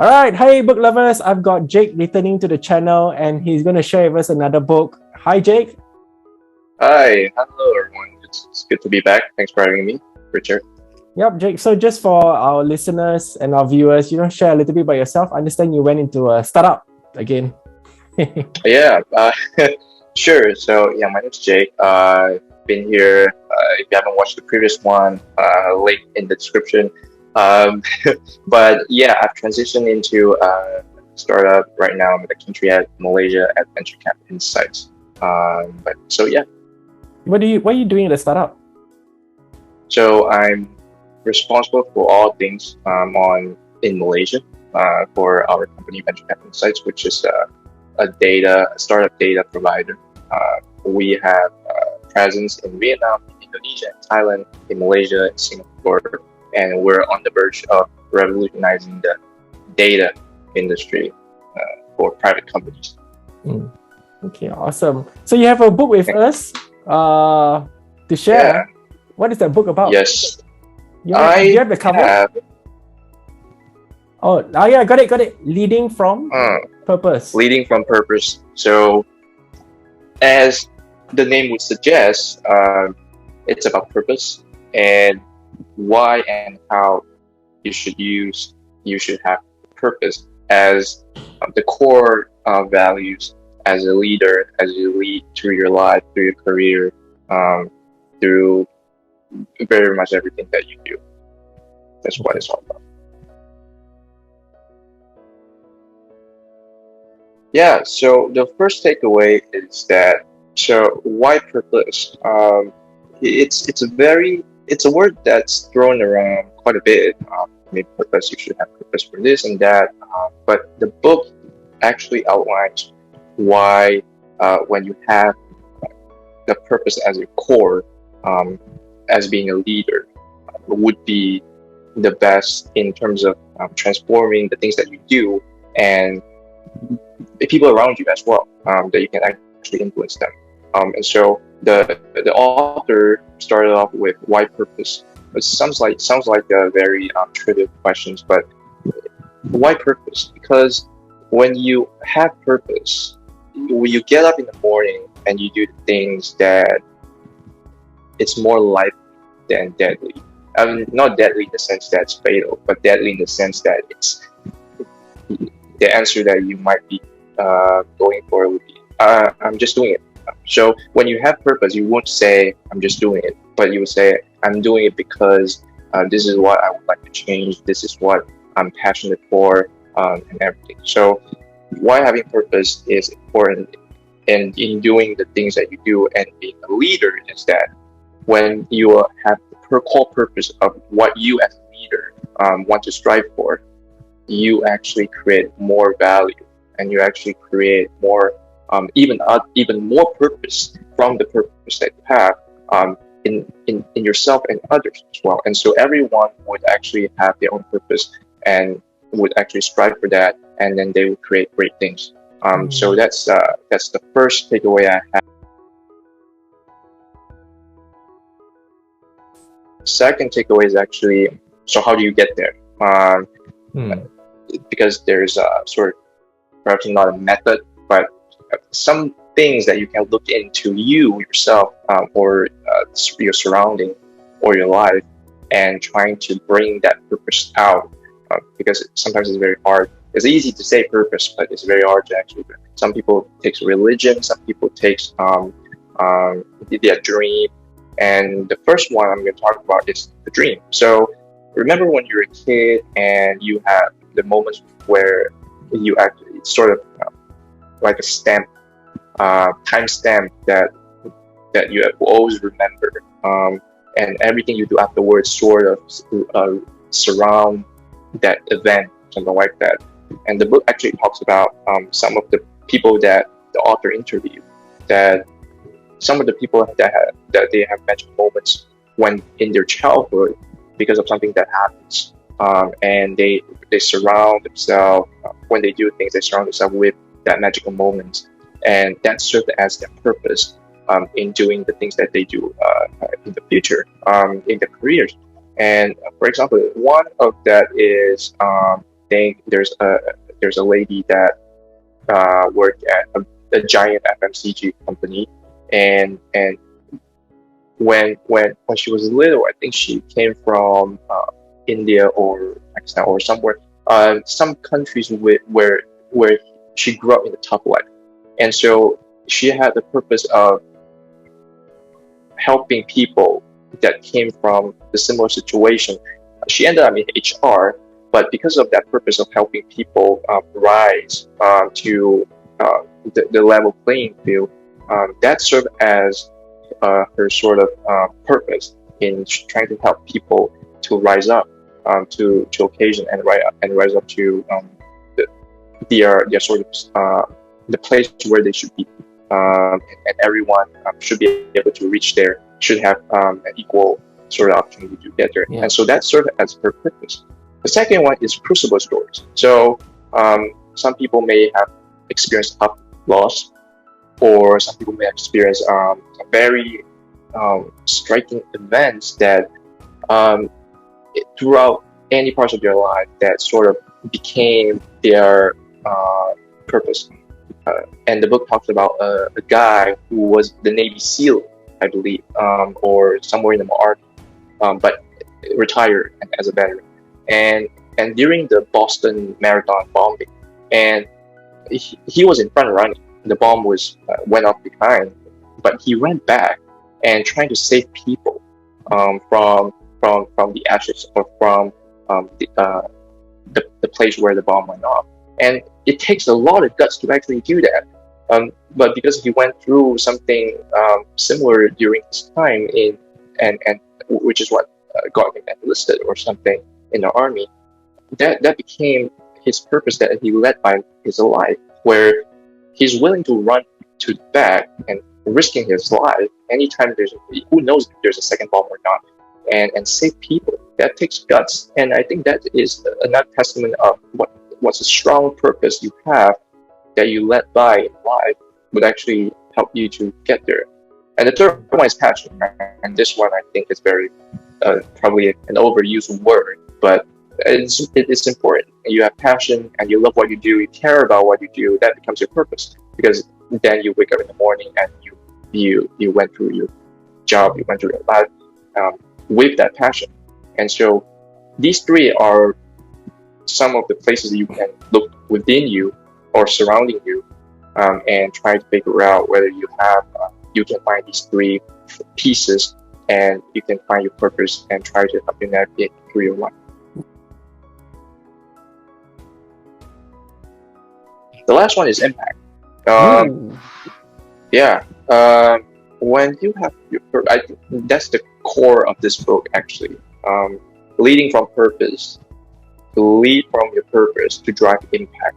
All right, hey book lovers, I've got Jake returning to the channel and he's going to share with us another book. Hi, Jake. Hi, hello everyone. It's good to be back. Thanks for having me, Richard. Yep, Jake. So just for our listeners and our viewers, share a little bit about yourself. I understand you went into a startup again. Yeah, sure. So yeah, my name's Jake. Been here. If you haven't watched the previous one, link in the description. Um, but yeah, I've transitioned into startup right now. I'm in the country at Malaysia at Venture Cap Insights. But so yeah, What are you doing at the startup? so I'm responsible for all things on in Malaysia for our company Venture Cap Insights, which is a startup data provider. We have presence in Vietnam, in Indonesia, in Thailand, in Malaysia, in Singapore, and we're on the verge of revolutionizing the data industry for private companies. Mm. Okay, awesome. So you have a book with us to share. Yeah. What is that book about? Yes, Do you I have the cover? have. Oh, yeah, got it. Leading from purpose. Leading from purpose. So, as the name would suggest, it's about purpose and why and how you should have purpose as the core values as a leader, as you lead through your life, through your career, through very much everything that you do. That's what it's all about. Yeah, so the first takeaway is that why purpose? It's a word that's thrown around quite a bit. Maybe purpose, you should have purpose for this and that. But the book actually outlines why when you have the purpose as your core, as being a leader, would be the best in terms of transforming the things that you do and the people around you as well, that you can actually influence them. And so the author started off with why purpose. It sounds like a very trivial questions, but why purpose? Because when you have purpose, when you get up in the morning and you do things that it's more life than deadly. I mean, not deadly in the sense that it's fatal, but deadly in the sense that it's the answer that you might be going for would be, I'm just doing it. So when you have purpose, you won't say, I'm just doing it, but you would say, I'm doing it because this is what I would like to change. This is what I'm passionate for, and everything. So why having purpose is important and in doing the things that you do and being a leader is that when you have the core purpose of what you as a leader want to strive for, you actually create more value and you actually create more even more purpose from the purpose that you have in yourself and others as well. And so everyone would actually have their own purpose and would actually strive for that, and then they would create great things. So that's the first takeaway I have. Second takeaway is actually, so how do you get there? Because there's a sort of perhaps not a method, but some things that you can look into you yourself, or your surrounding or your life, and trying to bring that purpose out. Because sometimes it's very hard. It's easy to say purpose, but it's very hard to actually. Some people takes religion. Some people takes their dream. And the first one I'm going to talk about is the dream. So remember when you're a kid and you have the moments where you actually sort of like a stamp, time stamp that you always remember, and everything you do afterwards sort of surround that event, something like that. And the book actually talks about some of the people that the author interviewed, that some of the people that they have mentioned moments when in their childhood because of something that happens, and they surround themselves when they do things, they surround themselves with that magical moment, and that serves as their purpose in doing the things that they do in the future, in their careers. And for example, one of that is think there's a lady that worked at a giant FMCG company, and when she was little, I think she came from India or Pakistan or somewhere, some countries where she grew up in the top life, and so she had the purpose of helping people that came from the similar situation. She ended up in HR, but because of that purpose of helping people rise to the level playing field, that served as her sort of purpose in trying to help people to rise up to occasion and rise up to the, their sort of the place where they should be, and everyone should be able to reach there, should have an equal sort of opportunity to get there. Yeah. And so that served as her purpose. The second one is crucible stories. So some people may have experienced tough loss, or some people may have experienced very striking events that throughout any parts of their life that sort of became their purpose. And the book talks about a guy who was the Navy SEAL, I believe, or somewhere in the Army, but retired as a veteran. And during the Boston Marathon bombing, and he was in front running. The bomb was went off behind, but he ran back and trying to save people from the ashes, or from the place where the bomb went off. And it takes a lot of guts to actually do that. But because he went through something similar during his time and which is what got him enlisted or something in the army, that became his purpose that he led by his life, where he's willing to run to the back and risking his life anytime who knows if there's a second bomb or not, and save people. That takes guts, and I think that is another testament of what's a strong purpose you have that you led by in life would actually help you to get there. And the third one is passion, and this one I think is very probably an overused word, but it's important. You have passion and you love what you do, you care about what you do, that becomes your purpose, because then you wake up in the morning and you went through your job, you went through your life with that passion. And so these three are some of the places you can look within you or surrounding you, and try to figure out whether you can find these three pieces and you can find your purpose and try to help you navigate through your life. The last one is impact. Yeah. When you have I think that's the core of this book, actually. Leading from purpose, to lead from your purpose to drive impact.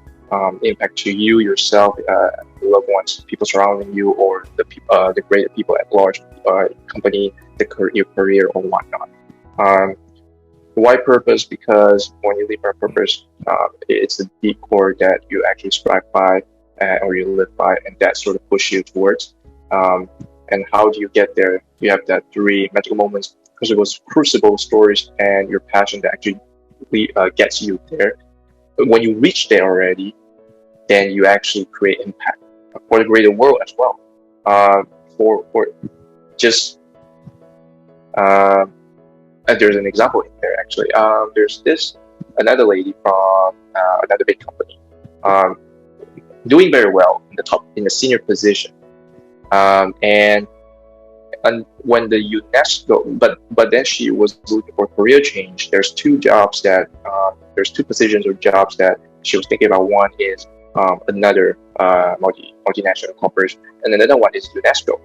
Impact to you, yourself, your loved ones, people surrounding you, or the greater people at large, company, your career, or whatnot. Why purpose? Because when you lead from purpose, it's the deep core that you actually strive by, or you live by, and that sort of push you towards. And how do you get there? You have that three magical moments, crucible stories, and your passion that actually gets you there. But when you reach there already, then you actually create impact for the greater world as well. For just and there's an example in there, actually. There's another lady from another big company, doing very well in the senior position, and when the UNESCO, but then she was looking for career change. There's two positions or jobs that she was thinking about. One is another multinational corporation, and another one is UNESCO.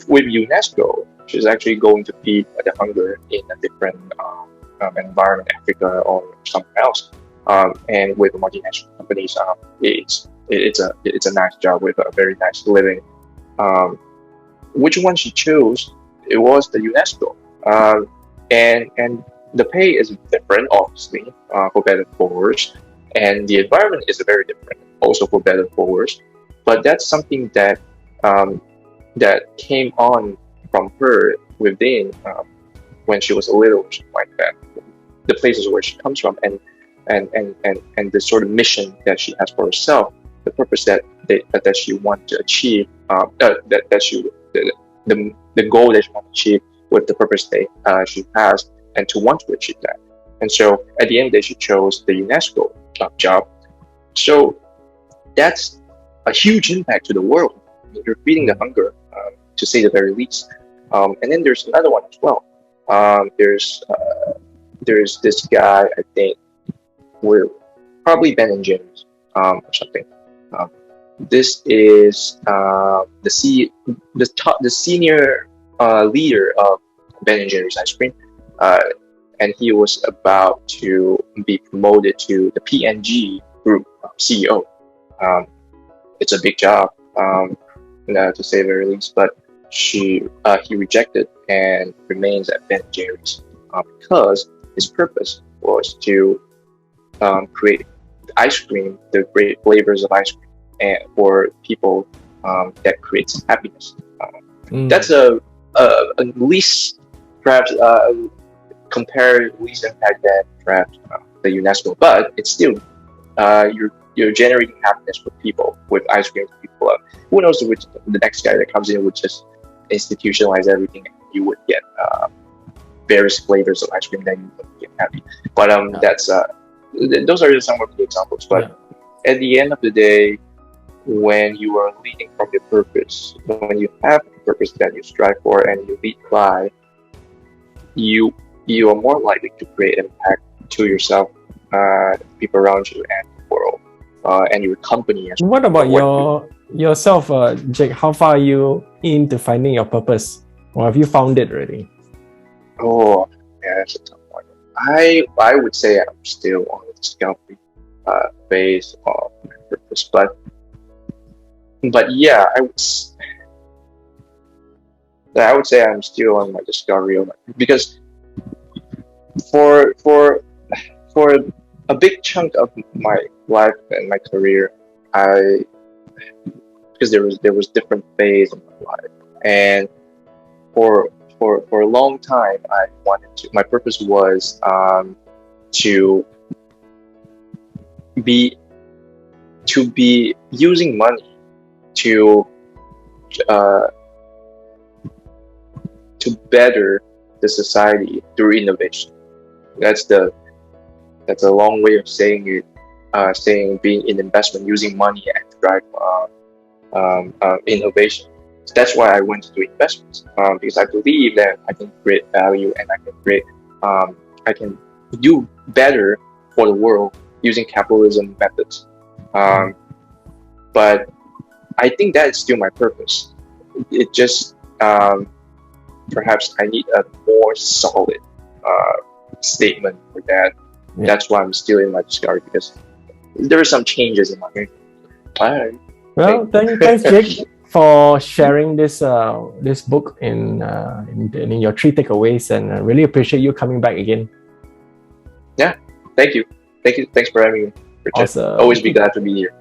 With UNESCO, she's actually going to feed the hunger in a different environment, Africa or somewhere else. And with multinational companies, it's a nice job with a very nice living. Which one she chose? It was the UNESCO, and the pay is different, obviously, for better for worse, and the environment is very different, also for better for worse. But that's something that that came on from her within when she was little, like that. The places where she comes from, and and the sort of mission that she has for herself, the purpose that she wants to achieve, that she the goal that she wants to achieve with the purpose that she has, and to want to achieve that. And so at the end of the day, she chose the UNESCO job. So that's a huge impact to the world. You're feeding the hunger, to say the very least. And then there's another one as well. There's this guy, I think, with probably Ben and Jerry's, or something. This is the senior leader of Ben and Jerry's ice cream, and he was about to be promoted to the P&G Group CEO. It's a big job, to say the very least, but he rejected and remains at Ben and Jerry's, because his purpose was to create ice cream, the great flavors of ice cream, and for people, that creates happiness. That's a least, perhaps, compare least impact than perhaps the UNESCO, but it's still, you're generating happiness for people with ice cream. People love. Who knows which the next guy that comes in would just institutionalize everything, and you would get various flavors of ice cream, then you would get happy. But that's those are just some of the examples. But at the end of the day, when you are leading from your purpose, when you have a purpose that you strive for and you lead by, you are more likely to create impact to yourself, people around you, and the world, and your company as well. What about yourself, Jake? How far are you into finding your purpose? Or have you found it already? Oh, yeah, that's a tough one. I would say I'm still on the discovery phase of my purpose, but yeah, I would say I'm still on my discovery of it, because for a big chunk of my life and my career, because there was different phase of my life, and for a long time I wanted to. My purpose was to be using money to better the society through innovation. That's a long way of saying it. Saying being in investment, using money and drive innovation. So that's why I went to do investments, because I believe that I can create value and I can do better for the world using capitalism methods. But I think that is still my purpose. It just perhaps I need a more solid statement for that. Yeah. That's why I'm still in my discovery, because there are some changes in my plan. Well, thanks, Jake, for sharing this book in your 3 takeaways, and I really appreciate you coming back again. Yeah, thank you. Thanks for having me, Richard. Awesome. Always be glad to be here.